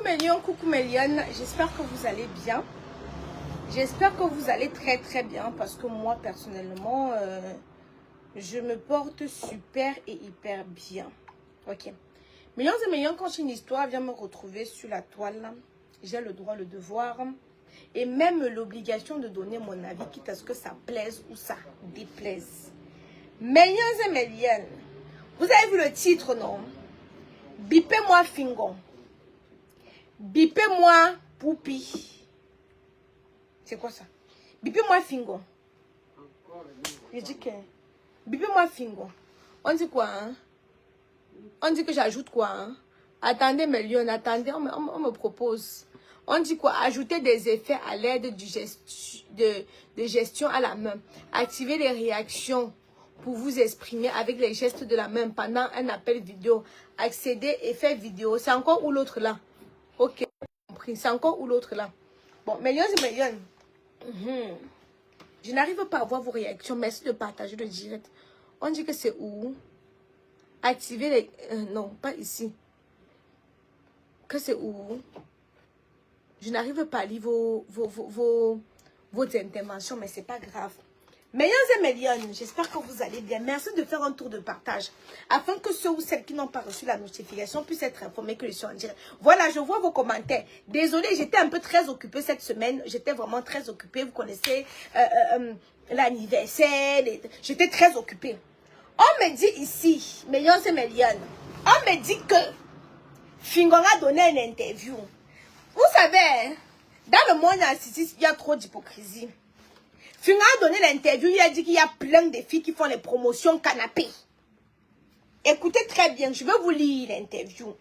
mes lions, coucou mes lionnes, j'espère que vous allez bien. J'espère que vous allez très très bien parce que moi personnellement, je me porte super et hyper bien. Ok. Mes lions et mes lions, quand une histoire vient me retrouver sur la toile, j'ai le droit, le devoir et même l'obligation de donner mon avis, quitte à ce que ça plaise ou ça déplaise. Mes lions et mes lionnes, vous avez vu le titre, non? Bipez-moi Fingon. Bipez-moi Poupi. C'est quoi ça? Bipez-moi Fingon. Je dis que... Bipez-moi Fingon. On dit quoi, hein? On dit que j'ajoute quoi, hein? Attendez mes lions, attendez, on me propose. On dit quoi? Ajouter des effets à l'aide de gestion à la main. Activer les réactions pour vous exprimer avec les gestes de la main pendant un appel vidéo. Accéder effet vidéo. C'est encore où l'autre là? Ok, compris. C'est encore où l'autre là? Bon, mes lions et mes lions. Je n'arrive pas à voir vos réactions. Merci de partager le direct. On dit que c'est où? Activer les... non, pas ici. Que c'est où? Je n'arrive pas à lire vos interventions, mais c'est pas grave. Mes lions et mes lionnes, j'espère que vous allez bien. Merci de faire un tour de partage afin que ceux ou celles qui n'ont pas reçu la notification puissent être informés que je suis en direct. Voilà, je vois vos commentaires. Désolée, j'étais un peu très occupée cette semaine. J'étais vraiment très occupée. Vous connaissez l'anniversaire. J'étais très occupée. On me dit ici, mes lions et mes lionnes, on me dit que Fingon a donné une interview. Vous savez, dans le monde narcissique, il y a trop d'hypocrisie. Fingon a donné l'interview, il a dit qu'il y a plein de filles qui font les promotions canapé. Écoutez très bien, je vais vous lire l'interview.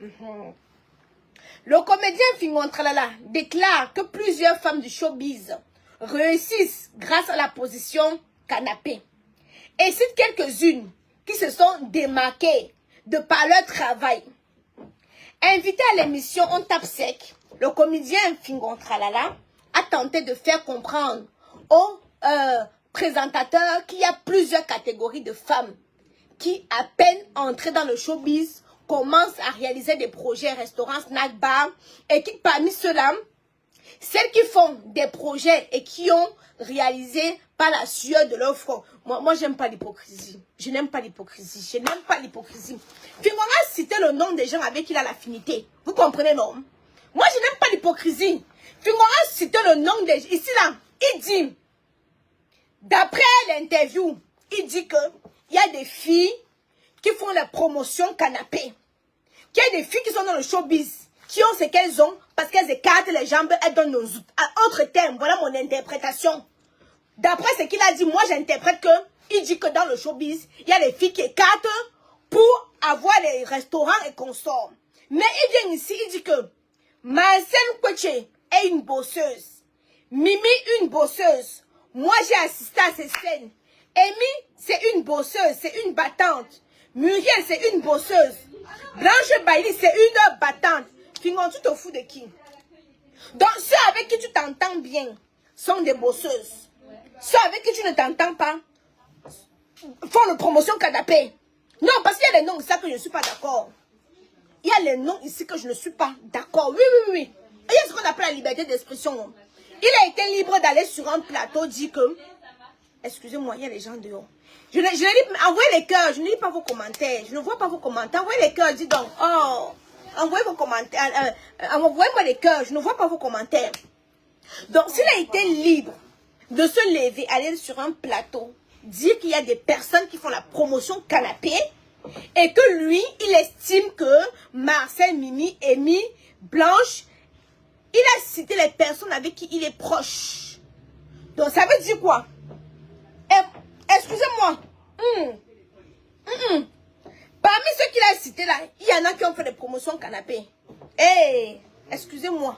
Le comédien Fingon Tralala déclare que plusieurs femmes du showbiz réussissent grâce à la position canapé. Et cite quelques-unes qui se sont démarquées de par leur travail. Invité à l'émission On tape sec, le comédien Fingon Tralala a tenté de faire comprendre aux présentateurs qu'il y a plusieurs catégories de femmes qui, à peine entrées dans le showbiz, commencent à réaliser des projets restaurants, snack bar, et qui parmi ceux-là, celles qui font des projets et qui ont réalisé par la sueur de leur front. Moi j'aime pas l'hypocrisie. Je n'aime pas l'hypocrisie. Je n'aime pas l'hypocrisie. Fingon a cité le nom des gens avec qui il a l'affinité. Vous comprenez, non? Moi, je n'aime pas l'hypocrisie. Fingon a cité le nom des gens. Ici, là, il dit, d'après l'interview, il dit que il y a des filles qui font la promotion canapé. Qu'il y a des filles qui sont dans le showbiz, qui ont ce qu'elles ont, parce qu'elles écartent les jambes, elles donnent nos zoupes. Autre terme, voilà mon interprétation. D'après ce qu'il a dit, moi j'interprète que, il dit que dans le showbiz, il y a des filles qui écartent pour avoir les restaurants et consorts. Mais il vient ici, il dit que Marcel Kweche est une bosseuse. Mimi, une bosseuse. Moi, j'ai assisté à ces scènes. Amy, c'est une bosseuse, c'est une battante. Muriel, c'est une bosseuse. Blanche Bailey, c'est une battante. Fingon, tu te fous de qui? Donc, ceux avec qui tu t'entends bien sont des bosseuses. Ceux avec qui tu ne t'entends pas font une promotion canapé. Non, parce qu'il y a des noms ici que je ne suis pas d'accord. Il y a les noms ici que je ne suis pas d'accord. Oui, oui, oui. Et il y a ce qu'on appelle la liberté d'expression. Il a été libre d'aller sur un plateau, dit que... Excusez-moi, il y a les gens dehors. Je ne lis, envoyez les cœurs, je ne lis pas vos commentaires. Je ne vois pas vos commentaires. Envoyez les cœurs, dis donc. Oh, envoyez vos commentaires. Envoyez-moi les cœurs, je ne vois pas vos commentaires. Donc, s'il a été libre de se lever, aller sur un plateau, dire qu'il y a des personnes qui font la promotion canapé, et que lui, il estime que Marcel, Mimi, Amy, Blanche, il a cité les personnes avec qui il est proche. Donc, ça veut dire quoi? Excusez-moi. Parmi ceux qu'il a cités là, il y en a qui ont fait des promotions canapé. Hey, excusez-moi.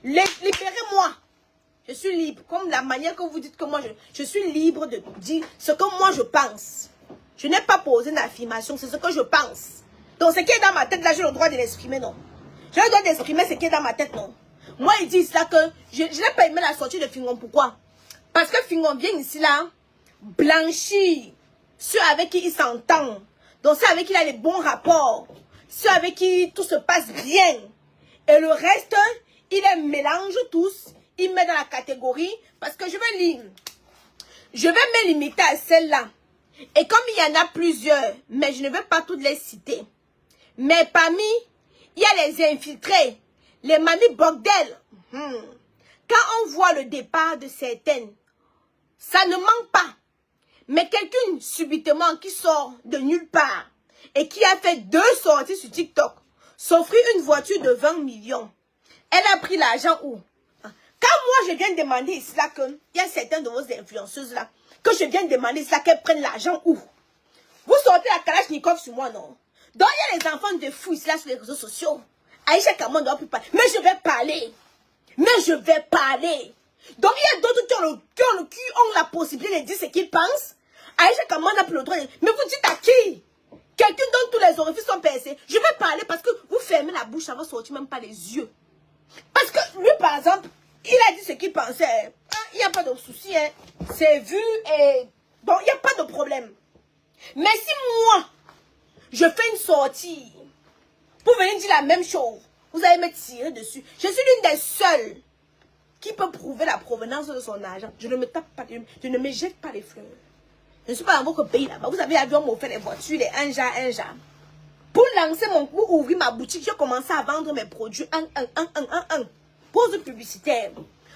Libérez-moi. Je suis libre. Comme la manière que vous dites que moi, je suis libre de dire ce que moi je pense. Je n'ai pas posé une affirmation, c'est ce que je pense. Donc ce qui est dans ma tête là, j'ai le droit de l'exprimer, non? J'ai le droit d'exprimer ce qui est dans ma tête, non? Moi, ils disent là que je n'ai pas aimé la sortie de Fingon. Pourquoi? Parce que Fingon vient ici là, blanchir ceux avec qui il s'entend. Donc ceux avec qui il a les bons rapports. Ceux avec qui tout se passe bien. Et le reste, il les mélange tous. Il met dans la catégorie. Parce que je vais lire. Je vais me limiter à celle-là. Et comme il y en a plusieurs, mais je ne vais pas toutes les citer. Mais parmi, il y a les infiltrés, les mamies bordel. Quand on voit le départ de certaines, ça ne manque pas. Mais quelqu'un subitement qui sort de nulle part et qui a fait 2 sorties sur TikTok, s'offrir une voiture de 20 millions. Elle a pris l'argent où? Quand moi je viens demander ici là que il y a certaines de vos influenceuses là, que je viens demander ici là qu'elles prennent l'argent où? Vous sortez la Kalachnikov sur moi, non? Donc il y a les enfants de fous ici là sur les réseaux sociaux. Aïcha Kamon ne doit plus parler. Mais je vais parler. Mais je vais parler. Donc il y a d'autres qui ont la possibilité de dire ce qu'ils pensent. Aïcha Kamon n'a plus le droit de... Mais vous dites à qui? Quelqu'un dont tous les orifices sont percés. Je vais parler parce que vous fermez la bouche, ça va sortir même pas les yeux. Parce que lui, par exemple, il a dit ce qu'il pensait. Il n'y a pas de souci. Hein. C'est vu et... Bon, il n'y a pas de problème. Mais si moi, je fais une sortie pour venir dire la même chose, vous allez me tirer dessus. Je suis l'une des seules qui peut prouver la provenance de son argent. Je ne me tape pas, je ne me jette pas les fleurs. Je ne suis pas dans votre pays là-bas. Vous avez vu, on m'offre les voitures, les un jar. Pour lancer pour ouvrir ma boutique, j'ai commencé à vendre mes produits Pause publicitaire.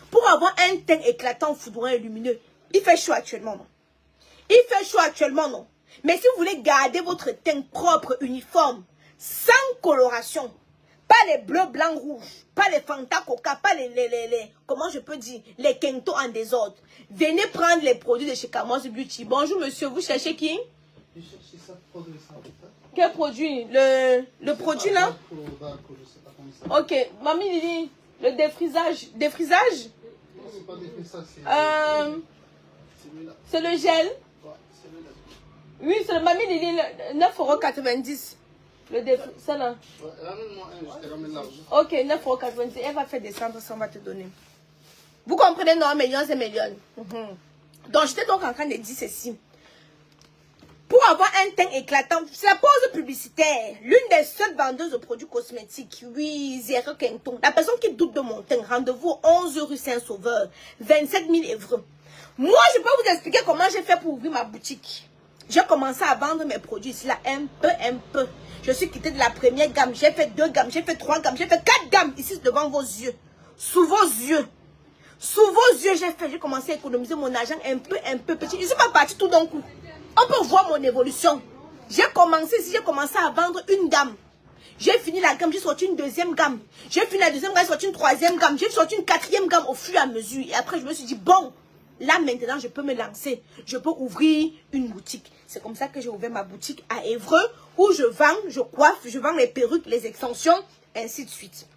Pour avoir un teint éclatant, foudroyant et lumineux. Il fait chaud actuellement, non? Il fait chaud actuellement, non? Mais si vous voulez garder votre teint propre, uniforme, sans coloration, pas les bleus, blancs, rouges, pas les Fanta Coca, pas les comment je peux dire, les Kento en désordre. Venez prendre les produits de chez Kamos Beauty. Bonjour monsieur, vous cherchez qui? Je cherche ça, produit ça. Quel produit? Le produit là? Ok, Mamie Lili, le défrisage. Défrisage? Non, c'est pas défrisage, c'est le gel. Ouais, c'est le... Oui, c'est le Mamie Lili, 9,90 €. Le défrisage, ça là. Ouais, ramène-moi un, je te ramène l'argent. Ok, 9,90 €. Elle va faire descendre, ça on va te donner. Vous comprenez, non, millions et millions. Donc, j'étais donc en train de dire ceci. Pour avoir un teint éclatant, c'est la pause publicitaire. L'une des seules vendeuses de produits cosmétiques. Oui, Zéro Kenton. La personne qui doute de mon teint, rendez-vous 11 rue Saint-Sauveur, 27 000 €. Moi, je peux vous expliquer comment j'ai fait pour ouvrir ma boutique. J'ai commencé à vendre mes produits ici, là, un peu. Je suis quittée de la première gamme. J'ai fait 2 gammes, j'ai fait 3 gammes, j'ai fait 4 gammes ici devant vos yeux. Sous vos yeux. Sous vos yeux, j'ai commencé à économiser mon argent un peu petit. Je ne suis pas partie tout d'un coup. On peut voir mon évolution. J'ai commencé à vendre une gamme. J'ai fini la gamme, j'ai sorti une deuxième gamme. J'ai fini la deuxième gamme, j'ai sorti une troisième gamme. J'ai sorti une quatrième gamme au fur et à mesure. Et après, je me suis dit, bon, là maintenant, je peux me lancer. Je peux ouvrir une boutique. C'est comme ça que j'ai ouvert ma boutique à Évreux, où je vends, je coiffe, je vends les perruques, les extensions, ainsi de suite.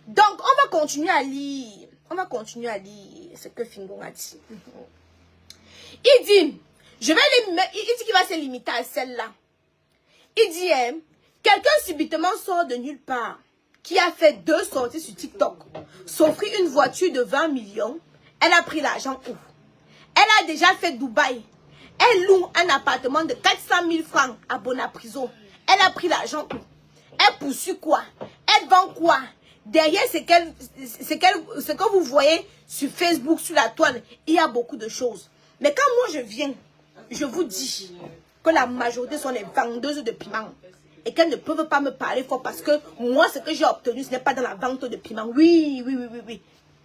Donc, on va continuer à lire. On va continuer à lire ce que Fingon a dit. Il dit... il dit qu'il va se limiter à celle-là. Il dit, hein, quelqu'un subitement sort de nulle part, qui a fait 2 sorties sur TikTok, s'offrir une voiture de 20 millions, elle a pris l'argent où? Elle a déjà fait Dubaï. Elle loue un appartement de 400 000 francs à Bonaprison. Elle a pris l'argent où? Elle poursuit quoi? Elle vend quoi? Derrière ce que vous voyez sur Facebook, sur la toile, il y a beaucoup de choses. Mais quand moi je viens, je vous dis que la majorité sont les vendeuses de piment et qu'elles ne peuvent pas me parler fort parce que moi, ce que j'ai obtenu, ce n'est pas dans la vente de piment. Oui.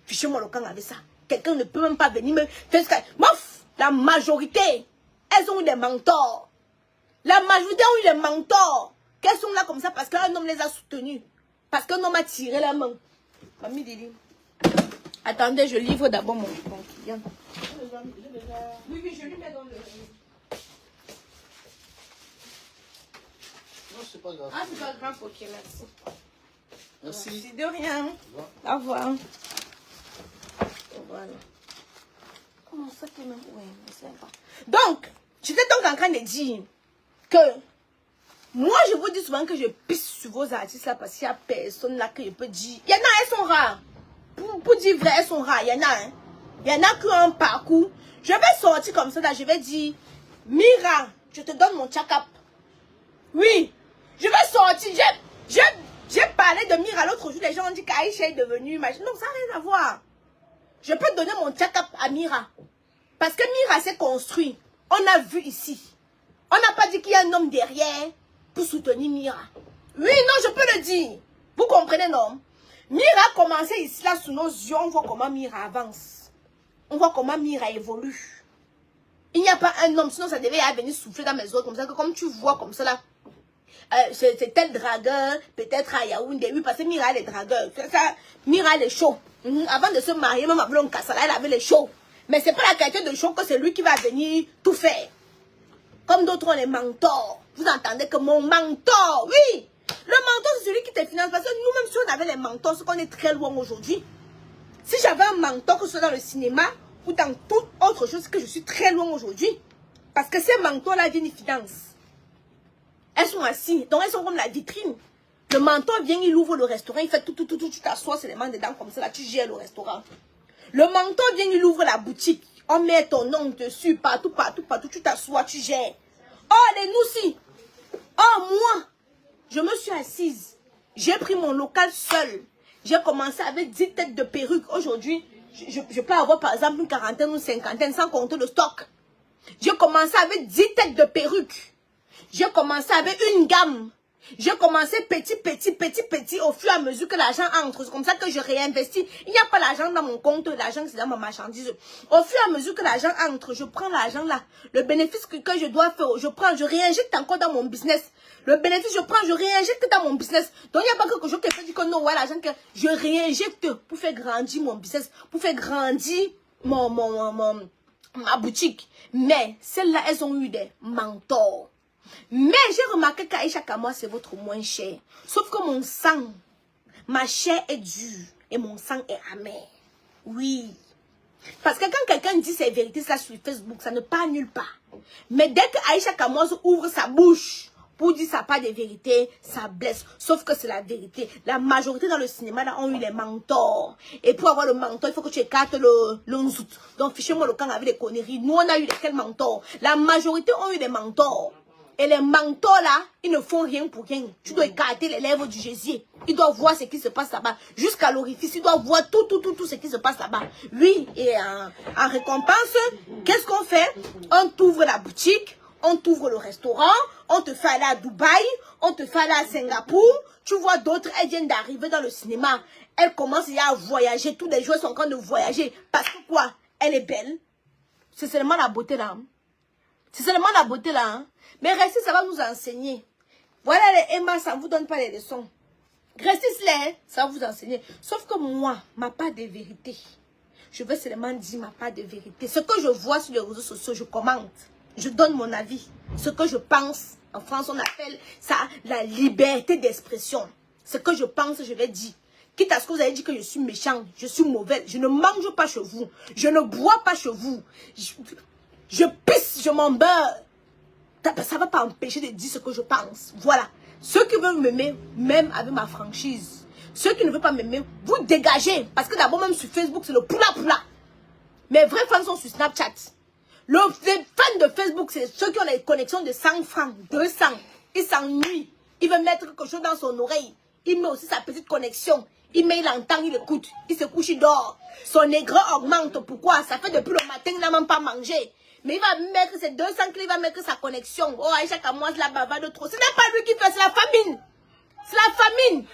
Fichez-moi le camp avec ça. Quelqu'un ne peut même pas venir me faire ça. Mouf, la majorité, elles ont eu des mentors. La majorité ont eu des mentors. Qu'elles sont là comme ça parce qu'un homme les a soutenus. Parce qu'un homme a tiré la main. Mamie Dili. Attendez, je livre d'abord mon client. Oui, je lui mets dans le... Non, c'est pas grave. Ah, c'est pas grave, ok, merci. Merci. De rien. Au revoir. Voilà. Comment ça que même... Oui, c'est pas. Donc, j'étais donc en train de dire que moi, je vous dis souvent que je pisse sur vos artistes là parce qu'il n'y a personne là que je peux dire. Il y en a, elles sont rares. Pour dire vrai, elles sont rares. Il y en a, hein. Il y en a qui ont un parcours. Je vais sortir comme ça là, je vais dire, Mira, je te donne mon check-up. Oui, je vais sortir. J'ai parlé de Mira l'autre jour, les gens ont dit qu'Aïcha est devenue machin. Non, ça n'a rien à voir. Je peux donner mon check-up à Mira. Parce que Mira s'est construit. On a vu ici. On n'a pas dit qu'il y a un homme derrière pour soutenir Mira. Oui, non, je peux le dire. Vous comprenez, non? Mira a commencé ici, là, sous nos yeux. On voit comment Mira avance. On voit comment Mira évolue. Il n'y a pas un homme, sinon ça devait venir souffler dans mes oreilles comme ça. Que comme tu vois comme ça, là. C'est tel dragueur, peut-être à Yaoundé. Oui, parce que Mira, elle est dragueur. Mira, elle est chaud. Avant de se marier, même avant Kassala, elle avait les chauds. Mais c'est pas la qualité de chaud que c'est lui qui va venir tout faire. Comme d'autres ont les mentors. Vous entendez que mon mentor, oui. Le mentor, c'est celui qui te finance. Parce que nous-mêmes, si on avait les mentors, c'est qu'on est très loin aujourd'hui. Si j'avais un mentor, que ce soit dans le cinéma ou dans toute autre chose, c'est que je suis très loin aujourd'hui. Parce que ces mentors-là viennent, ils financent. Elles sont assises, donc elles sont comme la vitrine. Le mentor vient, il ouvre le restaurant, il fait tout, tu t'assois seulement dedans comme ça, là, tu gères le restaurant. Le mentor vient, il ouvre la boutique, on met ton nom dessus, partout, tu t'assois, tu gères. Oh, les noussis. Oh, moi, je me suis assise, j'ai pris mon local seul. J'ai commencé avec 10 têtes de perruques. Aujourd'hui, je peux avoir par exemple une quarantaine ou une cinquantaine sans compter le stock. J'ai commencé avec 10 têtes de perruques. J'ai commencé avec une gamme. J'ai commencé petit au fur et à mesure que l'argent entre. C'est comme ça que je réinvestis. Il n'y a pas l'argent dans mon compte, l'argent c'est dans ma marchandise. Au fur et à mesure que l'argent entre, je prends l'argent là. Le bénéfice que je dois faire, je prends, je réinjecte encore dans mon business. Le bénéfice, je prends, je réinjecte dans mon business. Donc il n'y a pas quelque chose qui fait dire que non, ouais, l'argent que je réinjecte pour faire grandir mon business, pour faire grandir ma boutique. Mais celles-là, elles ont eu des mentors. Mais j'ai remarqué qu'Aïcha Kamoa, c'est votre moins cher. Sauf que mon sang, ma chair est dure et mon sang est amer. Oui. Parce que quand quelqu'un dit ses vérités ça sur Facebook, ça ne part nulle part. Mais dès que Aïcha Kamoa ouvre sa bouche pour dire ça pas de vérité, ça blesse. Sauf que c'est la vérité. La majorité dans le cinéma là, ont eu les mentors. Et pour avoir le mentor, il faut que tu écartes le nzout. Donc fichez-moi le camp avec les conneries. Nous, on a eu lesquels mentors? La majorité ont eu des mentors. Et les mentors là, ils ne font rien pour rien. Tu dois écarter les lèvres du gésier. Ils doivent voir ce qui se passe là-bas. Jusqu'à l'orifice, ils doivent voir tout ce qui se passe là-bas. Oui, et en récompense, qu'est-ce qu'on fait? On t'ouvre la boutique, on t'ouvre le restaurant, on te fait aller à Dubaï, on te fait aller à Singapour. Tu vois d'autres, elles viennent d'arriver dans le cinéma. Elles commencent à voyager. Tous les joueurs sont en train de voyager. Parce que quoi? Elle est belle. C'est seulement la beauté là. C'est seulement la beauté là. Hein? Mais restez, ça va nous enseigner. Voilà les Emma, ça ne vous donne pas les leçons. Restez là, ça va vous enseigner. Sauf que moi, ma part de vérité, je veux seulement dire ma part de vérité. Ce que je vois sur les réseaux sociaux, je commente. Je donne mon avis. Ce que je pense, en France, on appelle ça la liberté d'expression. Ce que je pense, je vais dire. Quitte à ce que vous avez dit que je suis méchante, je suis mauvaise, je ne mange pas chez vous, je ne bois pas chez vous, je pisse, je m'en beurre. Ça ne va pas empêcher de dire ce que je pense. Voilà. Ceux qui veulent m'aimer, même avec ma franchise. Ceux qui ne veulent pas m'aimer, vous dégagez. Parce que d'abord, même sur Facebook, c'est le poula-poula. Mes vrais fans sont sur Snapchat. Les fans de Facebook, c'est ceux qui ont les connexions de 100 francs, 200. Ils s'ennuient. Il veut mettre quelque chose dans son oreille. Il met aussi sa petite connexion. Il met, il entend, il écoute. Il se couche, il dort. Son aigreur augmente. Pourquoi? Ça fait depuis le matin, il n'a même pas mangé. Mais il va mettre ses 200 clés, il va mettre sa connexion. Oh, Aïcha Kamoa, la bavade trop. Ce n'est pas lui qui fait, c'est la famine. C'est la famine.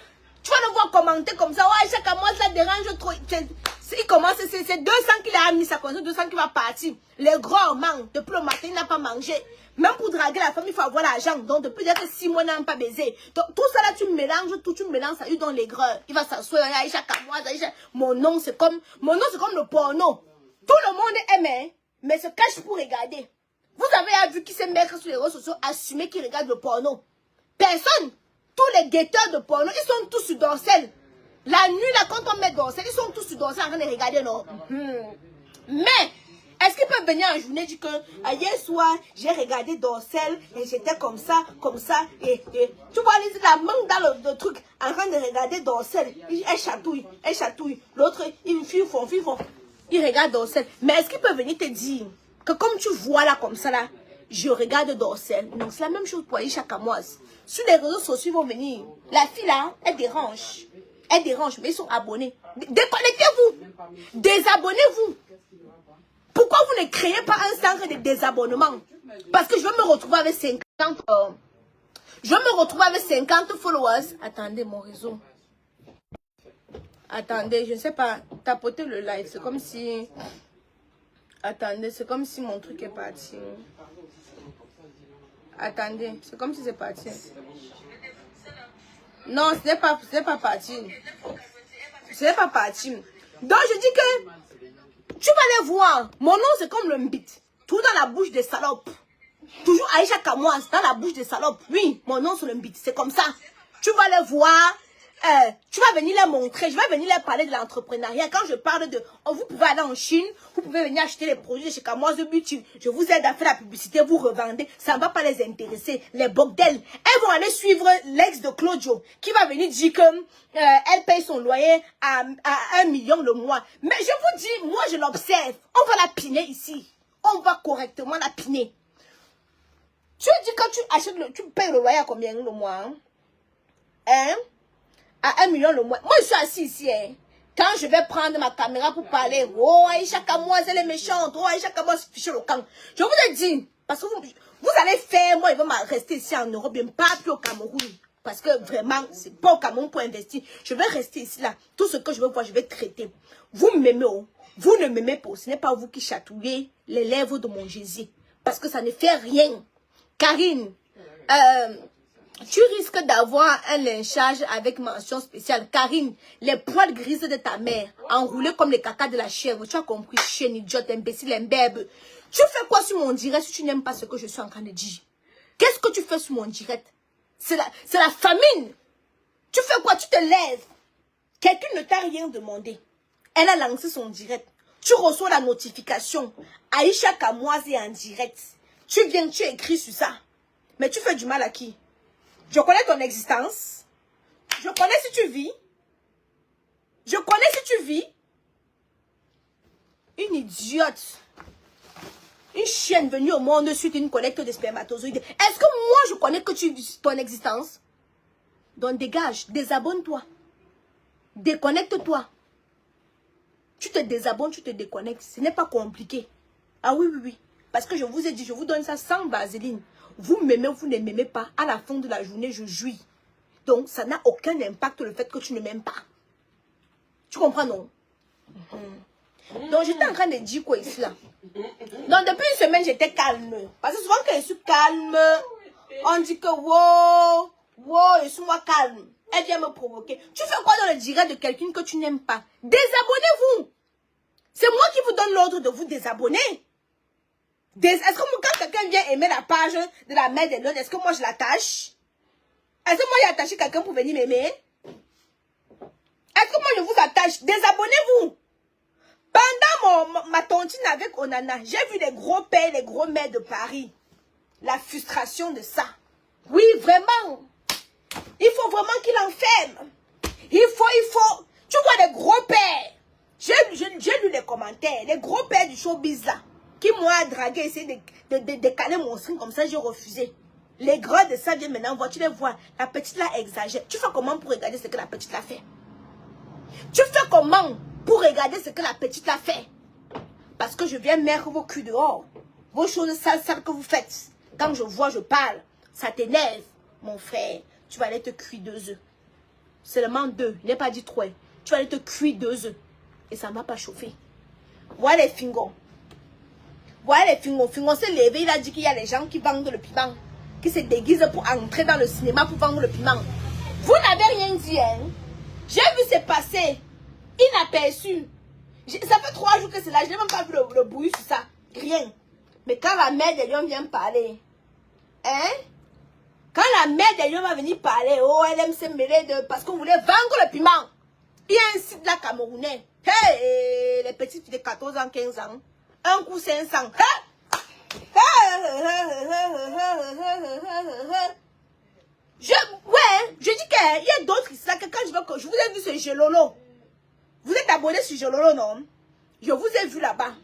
Tu vas le voir commenter comme ça. Oh, Aïcha Kamoa, ça dérange trop. Il commence, c'est 200 qu'il a mis sa connexion, 200 qui va partir. Les gros manquent. Depuis le matin, il n'a pas mangé. Même pour draguer la femme, il faut avoir l'argent. Donc, depuis déjà que 6 mois, il n'a pas baisé. Donc, tout ça là, tu mélanges, ça lui donne l'aigreur. Il va s'asseoir, Aïcha Kamoa, Aïcha. Mon nom, c'est comme le porno. Tout le monde aime, mais se cache pour regarder. Vous avez vu qui se mettre sur les réseaux sociaux, assumer qu'ils regardent le porno. Personne. Tous les guetteurs de porno, ils sont tous sur Dorsel. La nuit, là, quand on met Dorsel, ils sont tous sur Dorsel en train de regarder, non? Mais, est-ce qu'ils peuvent venir en journée et dire que hier soir, j'ai regardé Dorsel et j'étais comme ça, et tu vois, la main dans le truc, en train de regarder Dorsel, elle chatouille. L'autre, il font. Il regarde Dorsel. Mais est-ce qu'ils peuvent venir te dire que comme tu vois là, comme ça là, je regarde Dorsel. Donc, c'est la même chose pour Aïcha Kamoise. Sur les réseaux sociaux, ils vont venir. La fille là, elle dérange. Elle dérange, mais ils sont abonnés. Déconnectez-vous. Désabonnez-vous. Pourquoi vous ne créez pas un centre de désabonnement? Parce que je vais me retrouver avec 50... je vais me retrouver avec 50 followers. Attendez, mon réseau. Attendez, je ne sais pas. Tapotez le live. C'est comme si... Attendez, c'est comme si mon truc est parti. Attendez, c'est comme si c'est parti. Non, ce n'est pas parti. Ce n'est pas parti. Donc, je dis que... Tu vas les voir. Mon nom, c'est comme le mbit. Tout dans la bouche des salopes. Toujours Aïcha Kamoise, dans la bouche des salopes. Oui, mon nom, c'est le mbit. C'est comme ça. Tu vas les voir. Tu vas venir les montrer. Je vais venir les parler de l'entrepreneuriat. Quand je parle de... Oh, vous pouvez aller en Chine. Vous pouvez venir acheter les produits de chez Kamoise de Beauty. Je vous aide à faire la publicité. Vous revendez. Ça ne va pas les intéresser. Les bogdels. Elles vont aller suivre l'ex de Claudio. Qui va venir dire que... elle paye son loyer à 1 million le mois. Mais je vous dis, moi je l'observe. On va la piner ici. On va correctement la piner. Tu dis quand tu achètes, tu payes le loyer à combien le mois? Hein? À 1 million le mois. Moi je suis assis ici. Hein? Quand je vais prendre ma caméra pour parler, oh Aïcha Kamoise elle est méchante, oh Aïcha Kamoise fiche le camp. Je vous ai dit, parce que vous allez faire, moi il va rester ici en Europe, bien pas plus au Cameroun. Parce que vraiment, c'est pas au Cameroun pour investir. Je vais rester ici, là. Tout ce que je veux voir, je vais traiter. Vous m'aimez, oh. Vous ne m'aimez pas. Ce n'est pas vous qui chatouillez les lèvres de mon Jésus. Parce que ça ne fait rien. Karine, tu risques d'avoir un lynchage avec mention spéciale. Karine, les poils grises de ta mère, enroulés comme les caca de la chèvre. Tu as compris, chienne, idiote, imbécile, imbèbe. Tu fais quoi sur mon direct si tu n'aimes pas ce que je suis en train de dire? Qu'est-ce que tu fais sur mon direct? C'est la famine. Tu fais quoi? Tu te lèves. Quelqu'un ne t'a rien demandé. Elle a lancé son direct. Tu reçois la notification. Aïcha Kamoise est en direct. Tu viens, tu écris sur ça. Mais tu fais du mal à qui? Je connais ton existence. Je connais si tu vis. Je connais si tu vis. Une idiote. Une chienne venue au monde suite à une collecte de spermatozoïdes. Est-ce que moi je connais que tu vis ton existence? Donc dégage, désabonne-toi. Déconnecte-toi. Tu te désabonnes, tu te déconnectes. Ce n'est pas compliqué. Ah oui, oui, oui. Parce que je vous ai dit, je vous donne ça sans vaseline. Vous m'aimez, vous ne m'aimez pas. À la fin de la journée, je jouis. Donc, ça n'a aucun impact le fait que tu ne m'aimes pas. Tu comprends, non? Donc, j'étais en train de dire quoi ici, là? Donc, depuis une semaine, j'étais calme. Parce que souvent, quand je suis calme, on dit que, wow, wow, je suis moi calme. Elle vient me provoquer. Tu fais quoi dans le direct de quelqu'un que tu n'aimes pas? Désabonnez-vous. C'est moi qui vous donne l'ordre de vous désabonner. Est-ce que quand quelqu'un vient aimer la page de la mère de l'autre, est-ce que moi je l'attache? Est-ce que moi j'ai attaché quelqu'un pour venir m'aimer? Est-ce que moi je vous attache? Désabonnez-vous. Pendant ma tontine avec Onana, j'ai vu les gros pères, les gros mères de Paris. La frustration de ça. Oui, vraiment. Il faut vraiment qu'il enferme. Il faut. Tu vois les gros pères. J'ai lu les commentaires. Les gros pères du showbiz là. Qui m'ont dragué, essayé de décaler mon string comme ça, j'ai refusé. Les grands de ça viennent maintenant voir. Tu les vois. La petite là exagère. Tu fais comment pour regarder ce que la petite là fait? Tu fais comment pour regarder ce que la petite là fait? Parce que je viens mettre vos culs dehors. Vos choses sales que vous faites. Quand je vois, je parle. Ça t'énerve, mon frère. Tu vas aller te cuire 2 œufs. Seulement 2. Il n'est pas dit 3. Tu vas aller te cuire 2 œufs. Et ça ne va pas chauffer. Voilà les fingons. Voilà les fingons. Fingon s'est levé. Il a dit qu'il y a les gens qui vendent le piment. Qui se déguisent pour entrer dans le cinéma pour vendre le piment. Vous n'avez rien dit, hein? J'ai vu c'est passer. Inaperçu. Ça fait 3 jours que c'est là. Je n'ai même pas vu le bruit sur ça. Rien. Mais quand la mère de Lyon vient parler. Hein? Quand la mère de Lyon va venir parler. Oh, elle aime se mêler de... Parce qu'on voulait vendre le piment. Il y a un site là camerounais. Hey, les petites filles de 14 ans, 15 ans. Un coup 500. Je dis qu'il y a d'autres ici là que quand je vous ai vu sur Gelolo. Vous êtes abonné sur Gelolo, non? Je vous ai vu là-bas.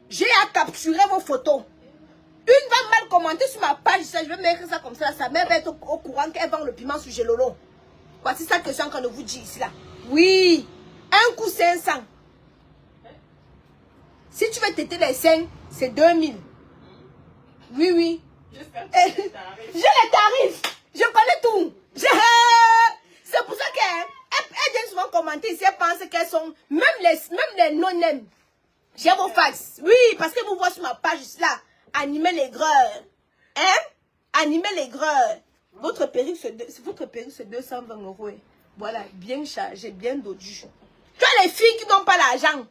J'ai à capturer vos photos. Une va mal commenter sur ma page, ça, je vais mettre ça comme ça. Sa mère va être au courant qu'elle vend le piment sur Gelolo. Voici ça que je suis en train de vous dire ici là. Oui, un coup 500. Si tu veux têter les 5, c'est 2000. Oui, oui. J'ai les tarifs. Je connais tout. C'est pour ça qu'elle vient souvent commenter ici. Elle pense qu'elles sont... Même les non-nèmes. J'ai vos fax. Oui, parce que vous voyez sur ma page ici là. Animer les greurs. Hein? Animer les greurs. Votre perruque, c'est 220 €. Voilà, bien chargé, bien dodu. Tu as les filles qui n'ont pas l'argent,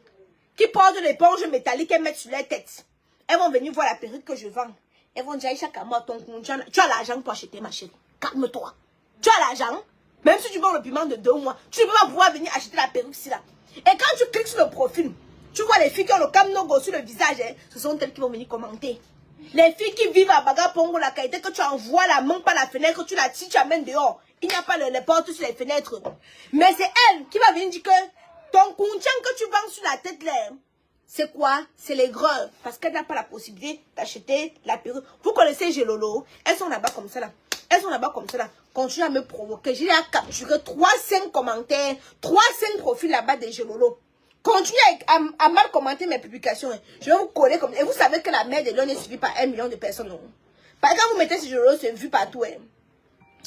qui portent l'éponge métallique et mettent sur leur tête. Elles vont venir voir la perruque que je vends. Elles vont dire, chaque mois, ton compte, tu as l'argent pour acheter ma chérie. Calme-toi. Tu as l'argent. Même si tu vends le piment de 2 mois, tu ne peux pas pouvoir venir acheter la perruque ici là. Et quand tu cliques sur le profil, tu vois les filles qui ont le camnogo sur le visage, hein, ce sont elles qui vont venir commenter. Les filles qui vivent à Bagapongo, la qualité que tu envoies la main par la fenêtre, tu la tires, tu amènes dehors. Il n'y a pas les portes sur les fenêtres. Mais c'est elle qui va venir dire que ton contient que tu vends sur la tête là, c'est quoi? C'est les greurs. Parce qu'elle n'a pas la possibilité d'acheter la perruque. Vous connaissez Gelolo? Elles sont là-bas comme ça là. Elles sont là-bas comme ça là. Continue à me provoquer. J'ai capturé 3-5 commentaires, 3-5 profils là-bas de Gelolo. Continuez à mal commenter mes publications. Hein. Je vais vous coller comme... Et vous savez que la mère de l'homme est suivie par 1 million de personnes. Non? Par exemple, vous mettez ce Gelolo, c'est vu partout. Hein.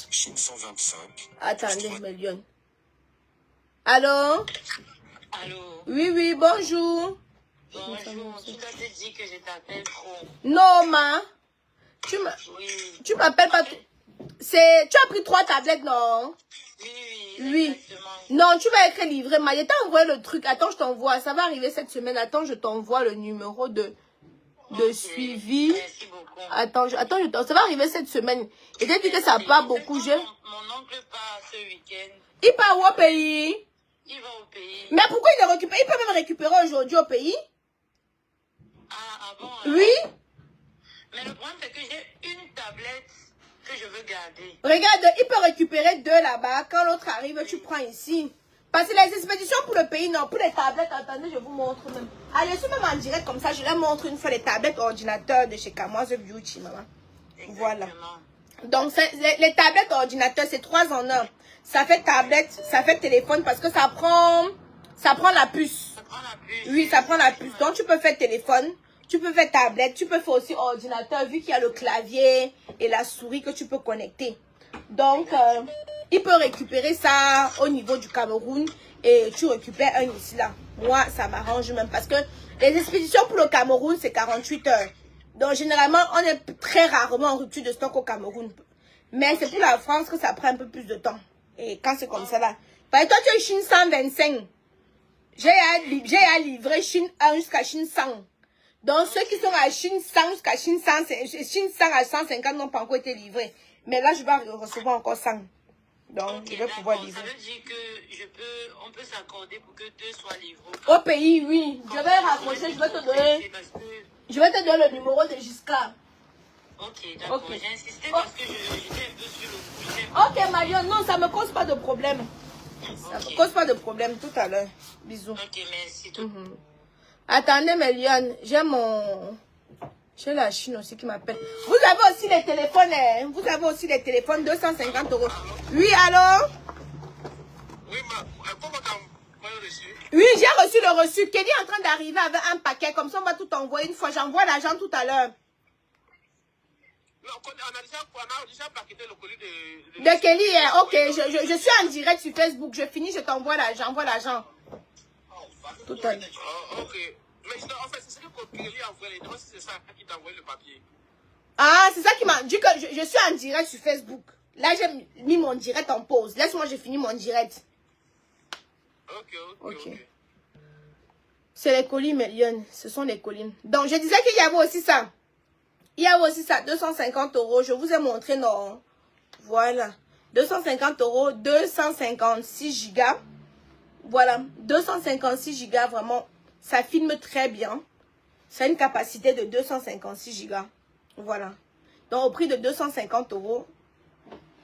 Chine 125. Attendez, million. Allô? Allô? Oui, oui, bonjour. Bonjour, tu dois te dire que je t'appelle trop. Non, ma. Oui. Tu m'appelles pas... Tu as pris 3 tablettes, non? Oui. Exactement. Non, tu vas être livré. Ma, je t'ai envoyé le truc. Attends, je t'envoie. Ça va arriver cette semaine. Attends, je t'envoie le numéro de suivi. Merci beaucoup. Attends, ça va arriver cette semaine. Et dès que ça part beaucoup, Mon oncle part ce week-end. Il part où au pays? Il va au pays. Mais pourquoi il le récupère? Il peut même récupérer aujourd'hui au pays. Ah bon? Oui. Mais le problème, c'est que j'ai une tablette que je veux garder. Regarde, il peut récupérer 2 là-bas. Quand l'autre arrive, tu prends ici. Parce que les expéditions pour le pays, non. Pour les tablettes, attendez, je vous montre même. Allez, je suis même en direct comme ça. Je leur montre une fois les tablettes ordinateurs de chez Kamoise Beauty, maman. Exactement. Voilà. Donc, les tablettes ordinateurs, c'est 3 en 1. Ça fait tablette, ça fait téléphone parce que ça prend la puce. Ça prend la puce. Oui, ça prend la puce. Donc, tu peux faire téléphone, tu peux faire tablette, tu peux faire aussi ordinateur vu qu'il y a le clavier et la souris que tu peux connecter. Donc, il peut récupérer ça au niveau du Cameroun et tu récupères un ici là. Moi, ça m'arrange même parce que les expéditions pour le Cameroun, c'est 48 heures. Donc, généralement, on est très rarement en rupture de stock au Cameroun. Mais c'est pour la France que ça prend un peu plus de temps. Et quand c'est comme ça là. Par exemple, toi, tu es Chine 125. J'ai à livrer Chine 1 jusqu'à Chine 100. Donc, ceux qui sont à Chine 100 jusqu'à Chine 100, Chine 100 à 150 n'ont pas encore été livrés. Mais là, je vais recevoir encore 100. Donc, je vais pouvoir livrer. Ça veut dire que on peut s'accorder pour que 2 soient livrés. Au pays, oui. Je vais raccrocher, je vais te donner le numéro de Giscard. Ok, d'accord. Okay. J'ai insisté parce que j'étais un peu sur le coup. Ok, Marion, non, ça ne me cause pas de problème. Ça ne me cause pas de problème tout à l'heure. Bisous. Ok, merci. Tout. Attendez, Méliane, j'ai la Chine aussi qui m'appelle. Vous avez aussi les téléphones, hein? Vous avez aussi les téléphones, 250 €. Oui, allô? Oui, comment t'as reçu? Oui, j'ai reçu le reçu. Kelly est en train d'arriver avec un paquet. Comme ça, on va tout envoyer une fois. J'envoie l'argent tout à l'heure. On a déjà paqueté le colis de Kelly, hein? Ok, je suis en direct sur Facebook. Je finis, je t'envoie l'argent. J'envoie l'argent. Tout à l'heure. Ok. Mais en fait, c'est ce que Kelly a envoyé. Moi, c'est ça qui t'a envoyé le papier. Ah, c'est ça qui m'a dit que je suis en direct sur Facebook. Là, j'ai mis mon direct en pause. Laisse-moi, j'ai fini mon direct. Ok. C'est les colis, Méliane. Ce sont les colis. Donc, je disais qu'il y avait aussi ça. Il y a aussi ça, 250 €. Je vous ai montré, non. Voilà. 250 €, 256 gigas. Voilà. 256 gigas, vraiment. Ça filme très bien. Ça a une capacité de 256 gigas. Voilà. Donc, au prix de 250 €.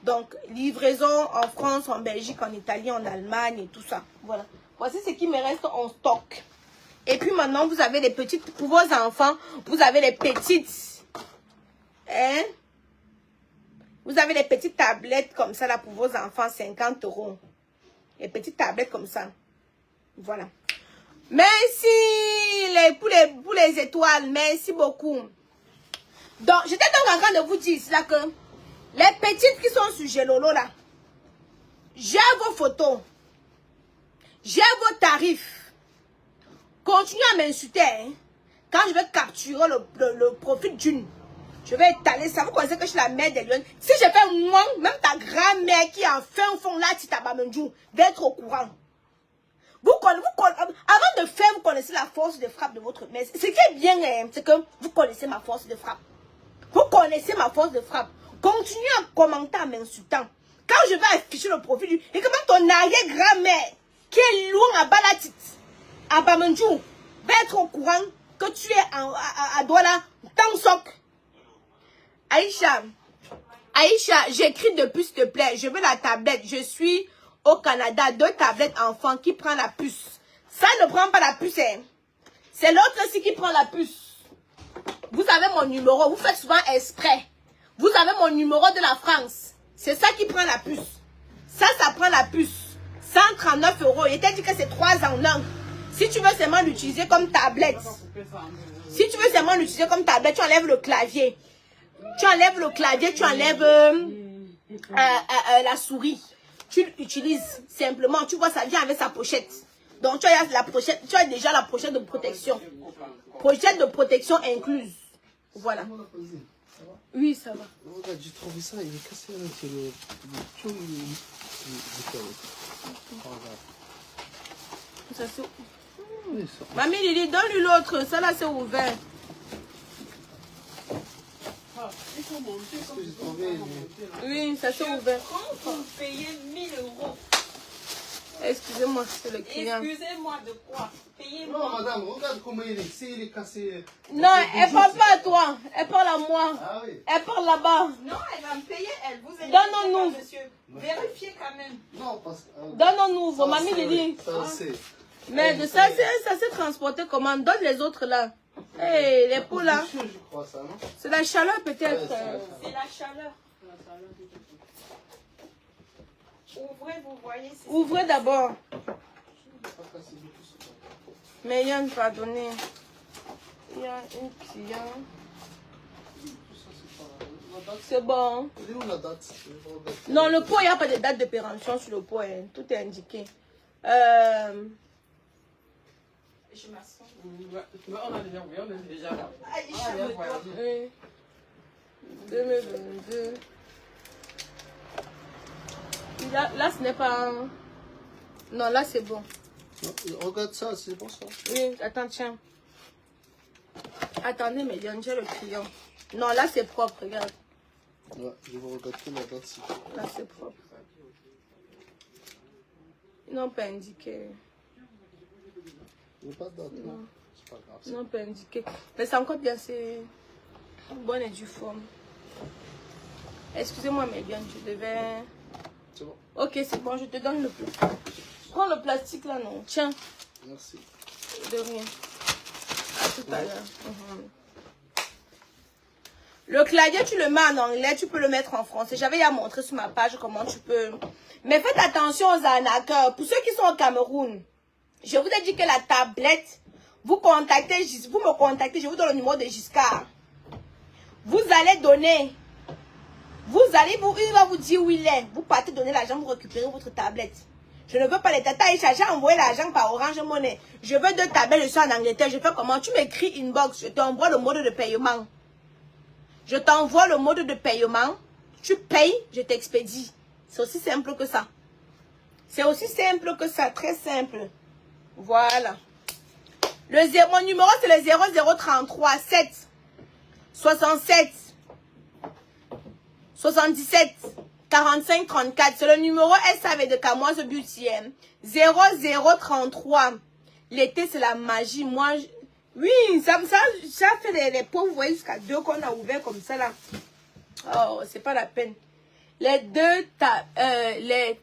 Donc, livraison en France, en Belgique, en Italie, en Allemagne et tout ça. Voilà. Voici ce qui me reste en stock. Et puis maintenant, vous avez les petites, pour vos enfants, vous avez les petites Hein? Vous avez les petites tablettes comme ça là pour vos enfants, 50 €. Les petites tablettes comme ça. Voilà. Merci pour les étoiles. Merci beaucoup. Donc, j'étais donc en train de vous dire là que les petites qui sont sur Gelolo là, j'ai vos photos. J'ai vos tarifs. Continuez à m'insulter. Hein. Quand je vais capturer le profil d'une, je vais étaler ça. Vous connaissez que je suis la mère des lions. Si je fais moi, même ta grand-mère qui est en fin fond là, Titabamanjou, d'être au courant. Avant de faire, vous connaissez la force de frappe de votre mère. Ce qui est bien, hein, c'est que vous connaissez ma force de frappe. Vous connaissez ma force de frappe. Continuez à commenter en m'insultant. Quand je vais afficher le profil, et comment ton arrière-grand-mère, qui est loin à Balatit, à Bamandjou, va être au courant que tu es à Douala, dans soc. Aïcha, j'écris depuis, s'il te plaît. Je veux la tablette. Je suis au Canada. 2 tablettes enfants qui prend la puce. Ça ne prend pas la puce. Hein. C'est l'autre aussi qui prend la puce. Vous avez mon numéro. Vous faites souvent exprès. Vous avez mon numéro de la France. C'est ça qui prend la puce. Ça prend la puce. 139 €. Il t'a dit que c'est 3 en 1. Si tu veux seulement l'utiliser comme tablette. Si tu veux seulement l'utiliser comme tablette, tu enlèves le clavier. Tu enlèves le clavier, tu enlèves la souris. Tu l'utilises simplement. Tu vois, ça vient avec sa pochette. Donc, tu as la pochette, tu as déjà la pochette de protection. Pochette de protection incluse. Voilà. Oui, ça va. Regarde, j'ai trouvé ça, il est cassé à l'intérieur. Ça c'est... Mamie Lili, donne-lui l'autre. Ça là, c'est ouvert. Oui, ça c'est ouvert. Quand vous payez 1000 €. Excusez-moi, c'est le client. Excusez-moi de quoi? Payez-moi. Non, madame, regarde comment il est. Si il est cassé. Non, elle parle pas à toi. Elle parle à moi. Ah oui. Elle parle là-bas. Non, elle va me payer, elle. Vous êtes Donne-nous. monsieur. Vérifiez quand même. Non, parce que. Donne-nous, vos mamies Lili. Ça, c'est. Mais de ça, ça s'est transporté comment? Donne les autres là. Hey, les poux là. Je crois ça, non? C'est la chaleur peut-être. C'est la chaleur. Ouvrez, vous voyez. Ouvrez d'abord. Mais Yann, pardonnez. Il y a une cliente. C'est bon. Elle est où la date? Non, le pot, il n'y a pas de date de péremption sur le pot. Hein. Tout est indiqué. Je m'assois. On a déjà là. Aïcha, me doit. Oui. 2022. Là, ce n'est pas... Non, là, c'est bon. Non, regarde ça, c'est bon ça. Oui, attends, tiens. Attendez, mais j'ai le client. Non, là, c'est propre, regarde. Ouais, je vais regarder la date. Là, c'est propre. Ils n'ont pas indiqué. Il n'y a pas de date, non. C'est pas grave. Ils n'ont pas indiqué. Mais c'est encore bien, c'est bonne et due forme. Excusez-moi, mais bien, je devais... C'est bon. Ok, c'est bon, je te donne le plastique. Prends le plastique là, non. Tiens. Merci. De rien. À tout à l'heure. Le clavier, tu le mets en anglais, tu peux le mettre en français. J'avais à montrer sur ma page comment tu peux. Mais faites attention aux arnaqueurs. Pour ceux qui sont au Cameroun, je vous ai dit que la tablette, vous me contactez, je vous donne le numéro de Giscard. Vous allez donner. Il va vous dire où il est. Vous partez donner l'argent, vous récupérez votre tablette. Je ne veux pas les tatas. J'ai envoyé l'argent par Orange Money. Je veux 2 tablettes, je suis en Angleterre. Je fais comment? Tu m'écris inbox, je t'envoie le mode de paiement. Je t'envoie le mode de paiement. Tu payes, je t'expédie. C'est aussi simple que ça. C'est aussi simple que ça, très simple. Voilà. Mon numéro, c'est le 0033 7 67 77 45 34. C'est le numéro SAV de Kamoise Beauty. 0033. L'été, c'est la magie. Moi, oui, ça fait les pauvres, vous voyez, jusqu'à 2 qu'on a ouvert comme ça là. Oh, c'est pas la peine. Les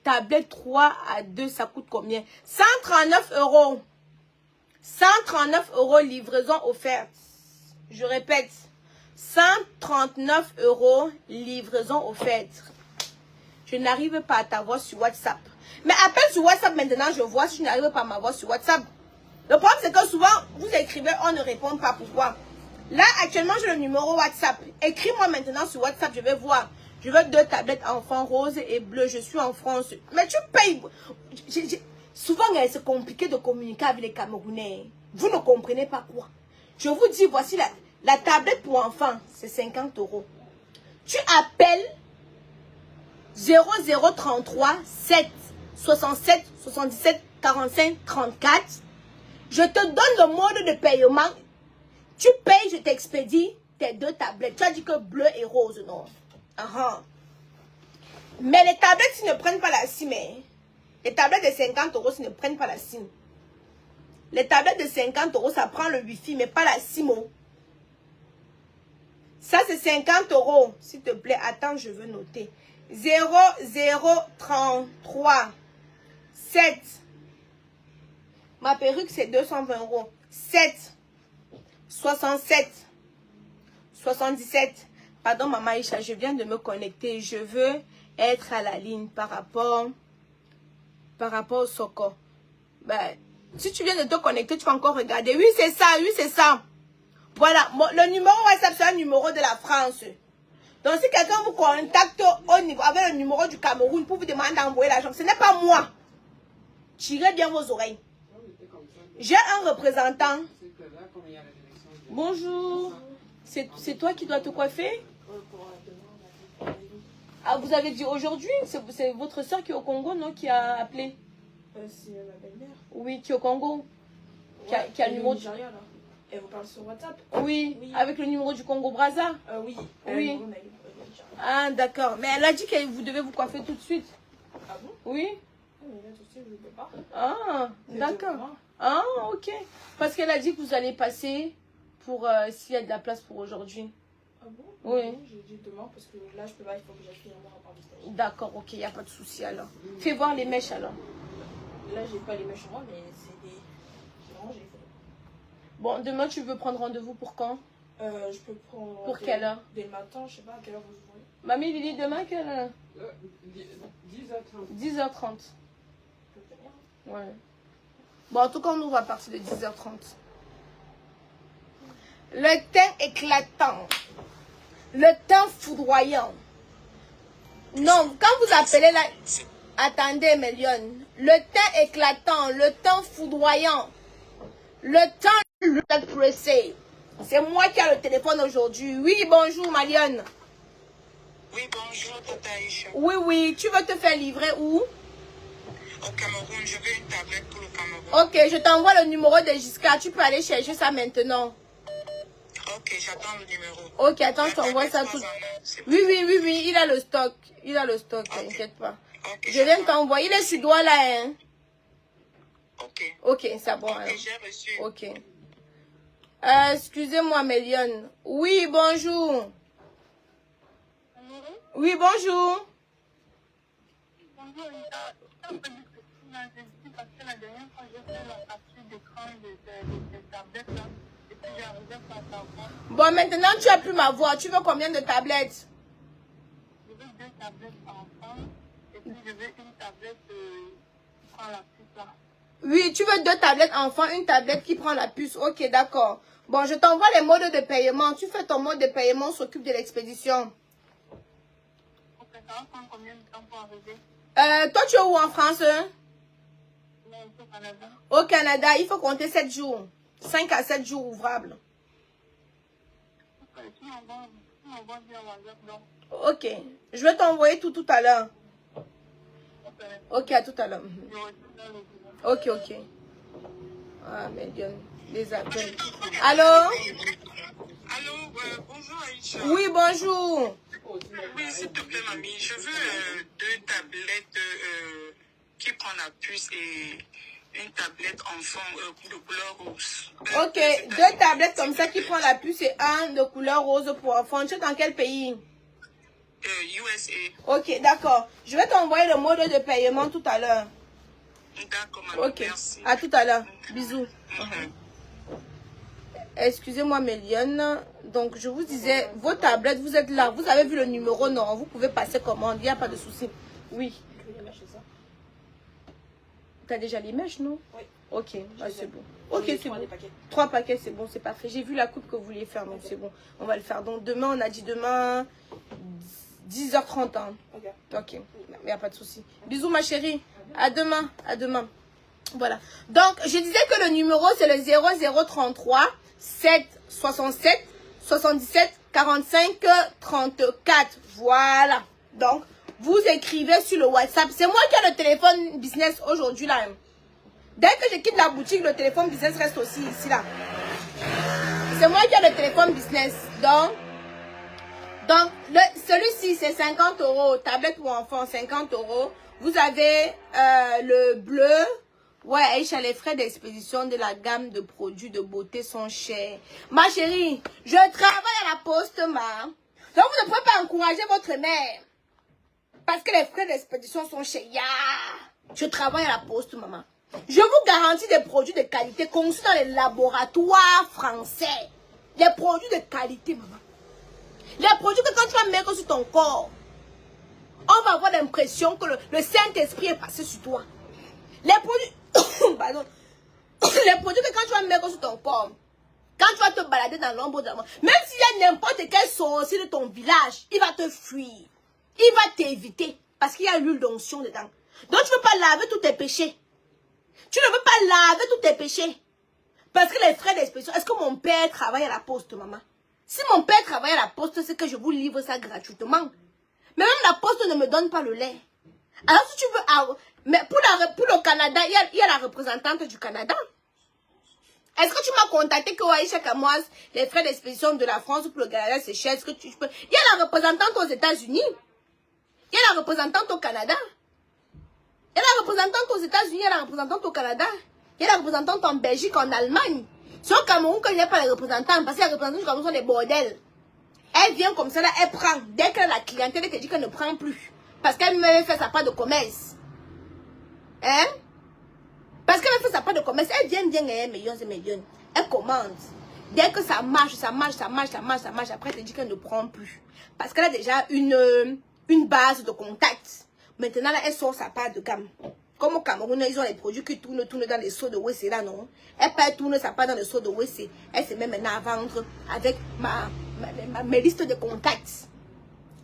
tablettes 3 à 2, ça coûte combien? 139 €. 139 € livraison offerte. Je répète. 139 €, livraison offerte. Je n'arrive pas à t'avoir sur WhatsApp. Mais appelle sur WhatsApp maintenant, je vois si je n'arrive pas à m'avoir sur WhatsApp. Le problème, c'est que souvent, vous écrivez, on ne répond pas. Pourquoi? Là, actuellement, j'ai le numéro WhatsApp. Écris-moi maintenant sur WhatsApp, je vais voir. Je veux 2 tablettes enfants rose et bleu. Je suis en France. Mais tu payes. Souvent, c'est compliqué de communiquer avec les Camerounais. Vous ne comprenez pas quoi. Je vous dis, voici la tablette pour enfants. C'est 50 €. Tu appelles 0033 7 67 77 45 34. Je te donne le mode de paiement. Tu payes, je t'expédie tes 2 tablettes. Tu as dit que bleu et rose, non? Mais les tablettes, s'ils ne prennent pas la SIM, les tablettes de 50 €, s'ils ne prennent pas la SIM. Les tablettes de 50 €, ça prend le Wi-Fi, mais pas la SIM. Ça, c'est 50 €. S'il te plaît, attends, je veux noter. 0033 7. Ma perruque, c'est 220 €. 7 67 77. Pardon, maman Aïcha, je viens de me connecter. Je veux être à la ligne par rapport au Soko. Ben, si tu viens de te connecter, tu vas encore regarder. Oui, c'est ça, oui, c'est ça. Voilà, le numéro WhatsApp, c'est un numéro de la France. Donc, si quelqu'un vous contacte au niveau, avec le numéro du Cameroun pour vous demander d'envoyer l'argent, ce n'est pas moi. Tirez bien vos oreilles. J'ai un représentant. Bonjour. C'est toi qui dois te coiffer? Ah, vous avez dit aujourd'hui? C'est votre soeur qui est au Congo, non? Qui a appelé? C'est ma belle-mère. Oui, qui est au Congo. Qui a le numéro. Nigeria, là. Elle vous parle sur WhatsApp? Oui, Oui. avec le numéro du Congo-Brazza. Oui. Oui. Ah, d'accord. Mais elle a dit que vous devez vous coiffer tout de suite. Ah bon? Oui. Mais là, tout de suite, je ne peux pas. Ah, C'est d'accord. demain. Ah, ok. Parce qu'elle a dit que vous allez passer pour s'il y a de la place pour aujourd'hui. Ah bon? Oui. Non, j'ai dit demain parce que là, je peux pas, il faut que j'aille finir mon rapport de stage. D'accord, ok, il n'y a pas de souci alors. Fais voir les mèches alors. Là, j'ai pas les mèches en moi, mais c'est des. J'ai rangé les photos. Bon, demain tu veux prendre rendez-vous pour quand? Je peux prendre. Pour quelle heure? Dès le matin, je sais pas à quelle heure vous ouvrez. Mamie, Lily, demain quelle heure? 10h30. 10h30. Je peux venir. Ouais. Bon, en tout cas, on ouvre à partir de 10h30. Le teint éclatant. Le teint foudroyant. Non, quand vous appelez là... Attendez, Mélione. Le teint éclatant, le teint foudroyant. Le teint pressé. C'est moi qui ai le téléphone aujourd'hui. Oui, bonjour, Malione. Oui, bonjour, Tata Aïcha. Oui, oui. Tu veux te faire livrer où? Au Cameroun, je veux une tablette pour le Cameroun. Ok, je t'envoie le numéro de Giscard. Tu peux aller chercher ça maintenant. Ok, j'attends le numéro. Ok, attends, je t'envoie ça tout. Oui, oui, oui, oui, il a le stock. Il a le stock, t'inquiète pas. Ok, Je viens de t'envoyer. Il est sur doigt là, hein. Ok. Ok, c'est bon. Ok, Alors. j'ai reçu. Ok. Excusez-moi, Mélione. Oui, bonjour. Oui, bonjour. Bonjour, un peu de question là, je dis parce que la dernière fois j'ai fait la capture d'écran de tablettes là, et puis j'arrivais pas à savoir. Bon, maintenant tu as plus ma voix. Tu veux combien de tablettes? Je veux 2 tablettes enfants, et puis je veux une tablette qui prend la puce là. Oui, tu veux 2 tablettes enfants, une tablette qui prend la puce. Ok, d'accord. Bon, je t'envoie les modes de paiement. Tu fais ton mode de paiement, on s'occupe de l'expédition. Ok, ça va prendre combien de temps pour arriver? Toi, tu es où en France? Hein? Non, au Canada. Au Canada, il faut compter 7 jours. 5 à 7 jours ouvrables. Ok, tu m'envoies via WhatsApp donc. Ok. Je vais t'envoyer tout à l'heure. Ok, Ok, à tout à l'heure. je reçois le numéro. Ok. Ah, mais Dieu, les appels. Allô? Allô, bonjour Aïcha. Oui, bonjour. Oui, s'il te plaît, mamie, je veux 2 tablettes qui prennent la puce et une tablette enfant de couleur rose. Ok, 2 tablettes comme ça qui prend la puce et un de couleur rose pour enfants. Tu es dans quel pays? USA. Ok, d'accord. Je vais t'envoyer le mode de paiement tout à l'heure. D'accord, mamie, Ok, merci. à tout à l'heure. Bisous. Excusez-moi, Méliane. Donc, je vous disais, vos tablettes, vous êtes là. Vous avez vu le numéro, non? Vous pouvez passer commande. Il n'y a pas de souci. Oui. Tu as déjà les mèches, non? Oui. Ok, bah, c'est bon. Ok, c'est bon. 3 paquets. 3 paquets, c'est bon, c'est parfait. J'ai vu la coupe que vous vouliez faire, donc c'est bon. On va le faire. Donc, demain, on a dit demain 10h30. Hein. Ok, il n'y a pas de souci. Bisous, ma chérie. À demain. À demain. Voilà. Donc, je disais que le numéro, c'est le 0033 767 77 45 34. Voilà. Donc, vous écrivez sur le WhatsApp. C'est moi qui ai le téléphone business aujourd'hui, là. Dès que je quitte la boutique, le téléphone business reste aussi ici, là. C'est moi qui ai le téléphone business. Donc celui-ci, c'est 50 €. Tablette pour enfants, 50 €. Vous avez le bleu. Ouais, Aïcha, les frais d'expédition de la gamme de produits de beauté sont chers. Ma chérie, je travaille à la poste, ma. Donc, vous ne pouvez pas encourager votre mère. Parce que les frais d'expédition sont chers. Yeah. Je travaille à la poste, maman. Je vous garantis des produits de qualité conçus dans les laboratoires français. Des produits de qualité, maman. Les produits que quand tu vas mettre sur ton corps, on va avoir l'impression que le Saint-Esprit est passé sur toi. Les produits, pardon, les produits que quand tu vas mettre sur ton corps, quand tu vas te balader dans l'ombre de la mort, même s'il y a n'importe quel sorcier de ton village, il va te fuir. Il va t'éviter parce qu'il y a l'huile d'onction dedans. Donc tu ne peux pas laver tous tes péchés. Tu ne veux pas laver tous tes péchés. Parce que les frais d'expédition, est-ce que mon père travaille à la poste, maman? Si mon père travaille à la poste, c'est que je vous livre ça gratuitement. Mais même la poste ne me donne pas le lait. Alors si tu veux... Mais pour le Canada, il y a la représentante du Canada. Est-ce que tu m'as contacté que Aïcha Kamoise, les frais d'expédition de la France pour le Canada, c'est cher? Est-ce que tu peux... Il y a la représentante aux États-Unis. Il y a la représentante au Canada. Il y a la représentante aux États-Unis, il y a la représentante au Canada. Il y a la représentante en Belgique, en Allemagne. C'est au Cameroun qu'il n'y a pas les représentants, parce que les représentants du Cameroun sont des bordels. Elle vient comme ça, là, elle prend. Dès que la clientèle te dit qu'elle ne prend plus. Parce qu'elle me fait sa part de commerce. Hein? Parce qu'elle me fait sa part de commerce, elle vient gagner millions et millions. Elle commande. Dès que ça marche, après elle te dit qu'elle ne prend plus. Parce qu'elle a déjà une base de contact. Maintenant, là, elle sort sa part de gamme. Comme au Cameroun, ils ont les produits qui tournent dans les seaux de WC, là, non? Elle peut tourner sa part dans les seaux de WC. Elle se met maintenant à vendre avec mes listes de contacts.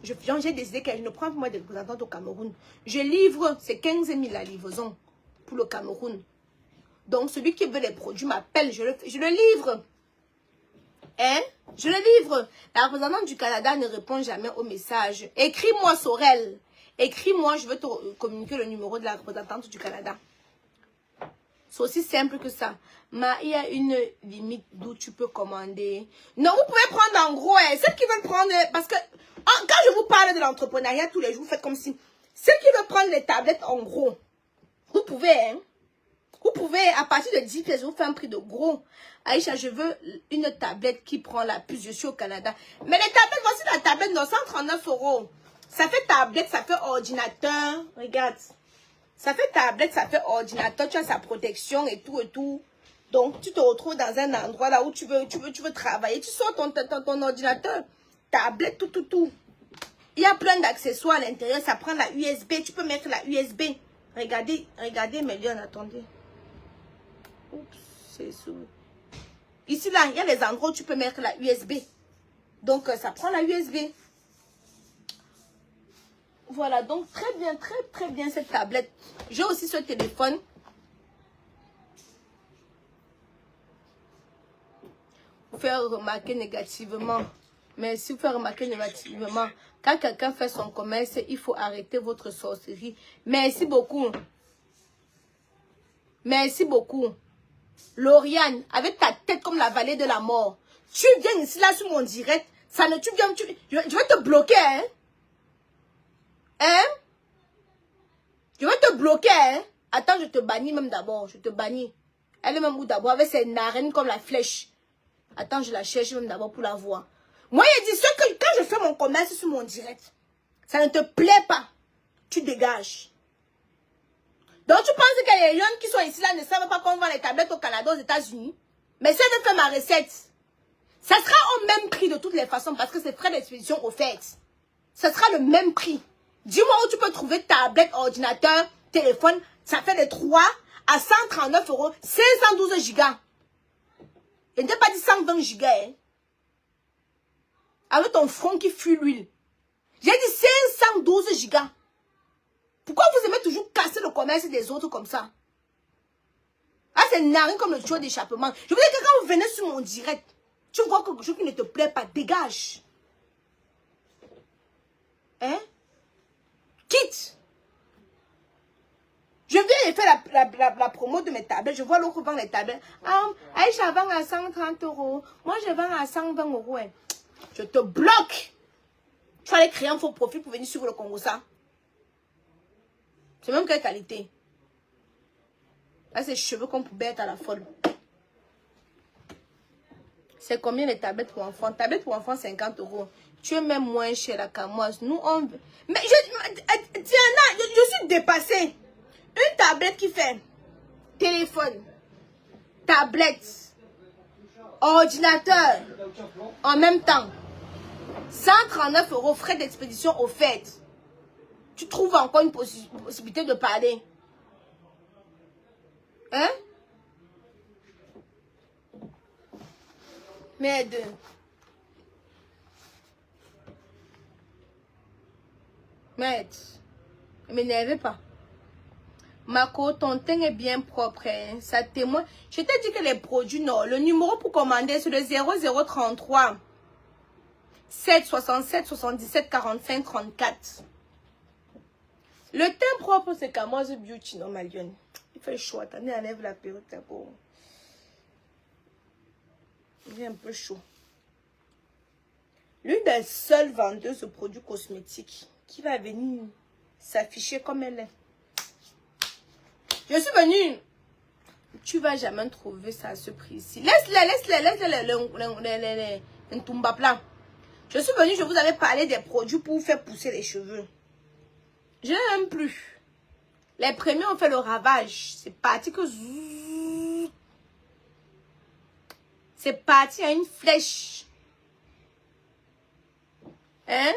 J'ai décidé qu'elle ne prend pas moi des représentants au Cameroun. Je livre, c'est 15 000 la livraison pour le Cameroun. Donc, celui qui veut les produits m'appelle, je le livre. Hein? Je le livre. La représentante du Canada ne répond jamais aux messages. Écris-moi, Sorel. Écris-moi, je veux te communiquer le numéro de la représentante du Canada. C'est aussi simple que ça. Mais il y a une limite d'où tu peux commander. Non, vous pouvez prendre en gros. Ceux qui veulent prendre... Parce que quand je vous parle de l'entrepreneuriat tous les jours, faites comme si... Ceux qui veulent prendre les tablettes en gros, vous pouvez, hein. Vous pouvez, à partir de 10 pièces, vous faites un prix de gros. Aïcha, je veux une tablette qui prend la plus. Je suis au Canada. Mais les tablettes, voici la tablette, non, 139 €. Ça fait tablette, ça fait ordinateur. Regarde. Ça fait tablette, ça fait ordinateur. Tu as sa protection et tout et tout. Donc, tu te retrouves dans un endroit là où tu veux travailler. Tu sors ton ordinateur, tablette, tout. Il y a plein d'accessoires à l'intérieur. Ça prend la USB. Tu peux mettre la USB. Regardez, Méliane, attendez. Oups, c'est sous. Ici, là, il y a les endroits où tu peux mettre la USB. Donc, ça prend la USB. Voilà, donc très bien cette tablette. J'ai aussi ce téléphone. Vous faire remarquer négativement. Mais si vous faites remarquer négativement, quand quelqu'un fait son commerce, il faut arrêter votre sorcellerie. Merci beaucoup. Merci beaucoup. Lauriane, avec ta tête comme la vallée de la mort. Tu viens ici là sur mon direct. Ça ne, tu viens, je vais te bloquer, hein. Hein? Je vais te bloquer, hein? Attends, je te bannis même d'abord. Je te bannis. Elle est même où d'abord avec ses narines comme la flèche. Attends, je la cherche même d'abord pour la voir. Moi, il dit ce que quand je fais mon commerce sur mon direct, ça ne te plaît pas. Tu dégages. Donc, tu penses que les jeunes qui sont ici là ne savent pas comment vendre les tablettes au Canada, aux États-Unis? Mais si elle veut faire ma recette, Ça sera au même prix de toutes les façons parce que c'est frais d'expédition offerts. Ça sera le même prix. Dis-moi où tu peux trouver tablette, ordinateur, téléphone. Ça fait de 3 à 139 €, 512 gigas. Je n'ai pas dit 120 gigas. Hein. Avec ton front qui fuit l'huile. J'ai dit 512 gigas. Pourquoi vous aimez toujours casser le commerce des autres comme ça? Ah, c'est narine comme le tuyau d'échappement. Je veux dire que quand vous venez sur mon direct, tu vois quelque chose qui ne te plaît pas, dégage. Hein? Quitte. Je viens de faire la promo de mes tablettes. Je vois l'autre vend les tablettes. Ah, Aïcha vend à 130 €. Moi, je vends à 120 €. Hein. Je te bloque. Tu vas aller créer un faux profil pour venir suivre le Congo, ça. C'est même quelle qualité. Là, c'est cheveux qu'on pouvait être à la folle. C'est combien les tablettes pour enfants? Tablette pour enfants, 50 €. Tu es même moins cher la Camoise. Nous, on... Mais je suis dépassée. Une tablette qui fait téléphone, tablette, ordinateur, en même temps. 139 € frais d'expédition offerts. Tu trouves encore une possibilité de parler. Hein? Merde. Merde. Ne m'énervez pas. Marco, ton teint est bien propre. Hein? Ça témoigne. Je t'ai dit que les produits, non. Le numéro pour commander, c'est le 0033 767 77 45 34. Le teint propre, c'est Camoise Beauty, non, ma lionne. Il fait chaud. Attendez, enlève la perruque d'abord. Il est un peu chaud. L'une des seules vendeuses de produits cosmétiques qui va venir s'afficher comme elle est. Je suis venue. Tu vas jamais trouver ça à ce prix-ci. Laisse-les, un tumba plat. Je suis venue, je vous avais parlé des produits pour faire pousser les cheveux. Je n'aime plus. Les premiers ont fait le ravage. C'est parti que... C'est parti à une flèche. Hein?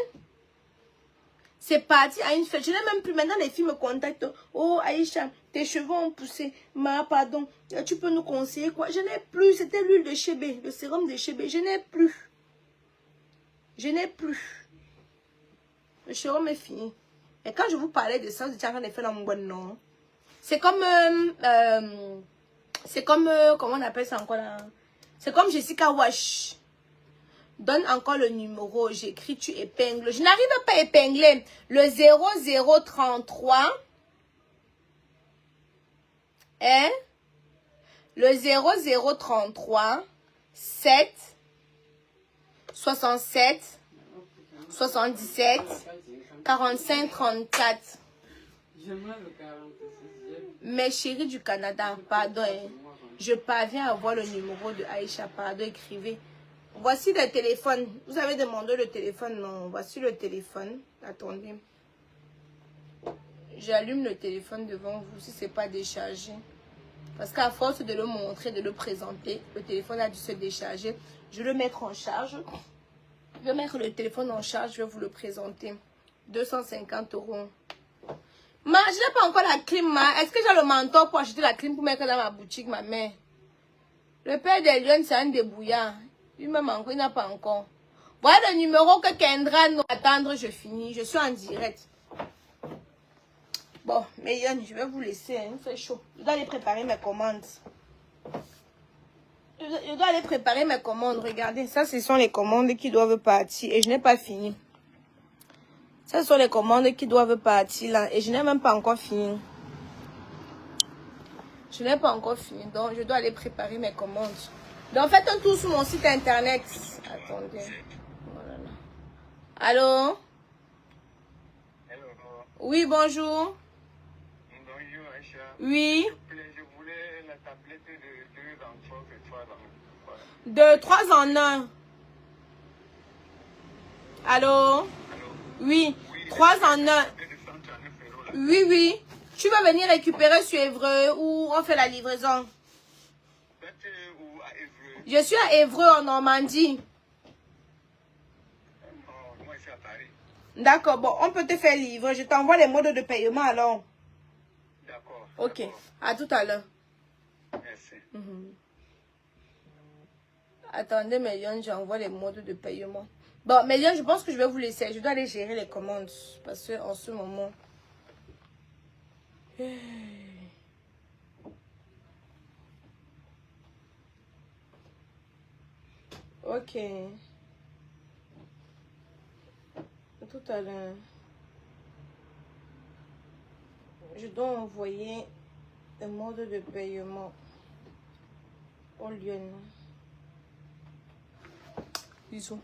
C'est parti à une flèche. Je n'ai même plus. Maintenant, les filles me contactent. Oh, Aïcha, tes cheveux ont poussé. Ma, pardon. Tu peux nous conseiller quoi? Je n'ai plus. C'était l'huile de chébé. Le sérum de chébé. Je n'ai plus. Je n'ai plus. Le sérum est fini. Et quand je vous parlais de ça, vous étiez en train de faire mon bon nom. C'est comme... comment on appelle ça encore là? C'est comme Jessica Wash. Donne encore le numéro. J'écris, tu épingles. Je n'arrive pas à épingler. Le 0033. Hein? Le 0033 7 67 77 45 34. Mes chéris du Canada, pardon. Hein. Je parviens à voir le numéro de Aïcha. Pardon, écrivez. Voici le téléphone. Vous avez demandé le téléphone, non? Voici le téléphone. Attendez. J'allume le téléphone devant vous si ce n'est pas déchargé. Parce qu'à force de le montrer, de le présenter, le téléphone a dû se décharger. Je vais le mettre en charge. Je vais mettre le téléphone en charge. Je vais vous le présenter. 250 €. Ma, je n'ai pas encore la clim. Est-ce que j'ai le mentor pour acheter la clim pour mettre dans ma boutique, ma mère? Le père des lions, c'est un débrouillard. Lui-même encore, il n'a pas encore. Voilà le numéro que Kendra nous attendre. Je finis. Je suis en direct. Bon, mais Yann, je vais vous laisser. Hein, il fait chaud. Je dois aller préparer mes commandes. Je dois aller préparer mes commandes. Regardez, ça, ce sont les commandes qui doivent partir. Et je n'ai pas fini. Ce sont les commandes qui doivent partir là. Et je n'ai même pas encore fini. Je n'ai pas encore fini. Donc, je dois aller préparer mes commandes. Donc, faites un tour sur mon site internet. Attendez. Voilà. Allô? Oui, bonjour. Bonjour, Aïcha. Oui. Je voulais la tablette de 2 enfants et 3 enfants. De 3 en 1. Allô? Allô? Oui. 3 en 1. Oui, oui. Tu vas venir récupérer sur Évreux ou on fait la livraison? Ou à Évreux. Je suis à Évreux, en Normandie. Oh, moi, je suis à Paris. D'accord, bon, on peut te faire livrer. Je t'envoie les modes de paiement alors. D'accord. Ok, d'accord. à tout à l'heure. Merci. Attendez, Méliane, j'envoie les modes de paiement. Bon, Méliane, je pense que je vais vous laisser. Je dois aller gérer les commandes. Parce que en ce moment... Ok. À tout à l'heure. Je dois envoyer un mode de paiement au Lyon. Bisous.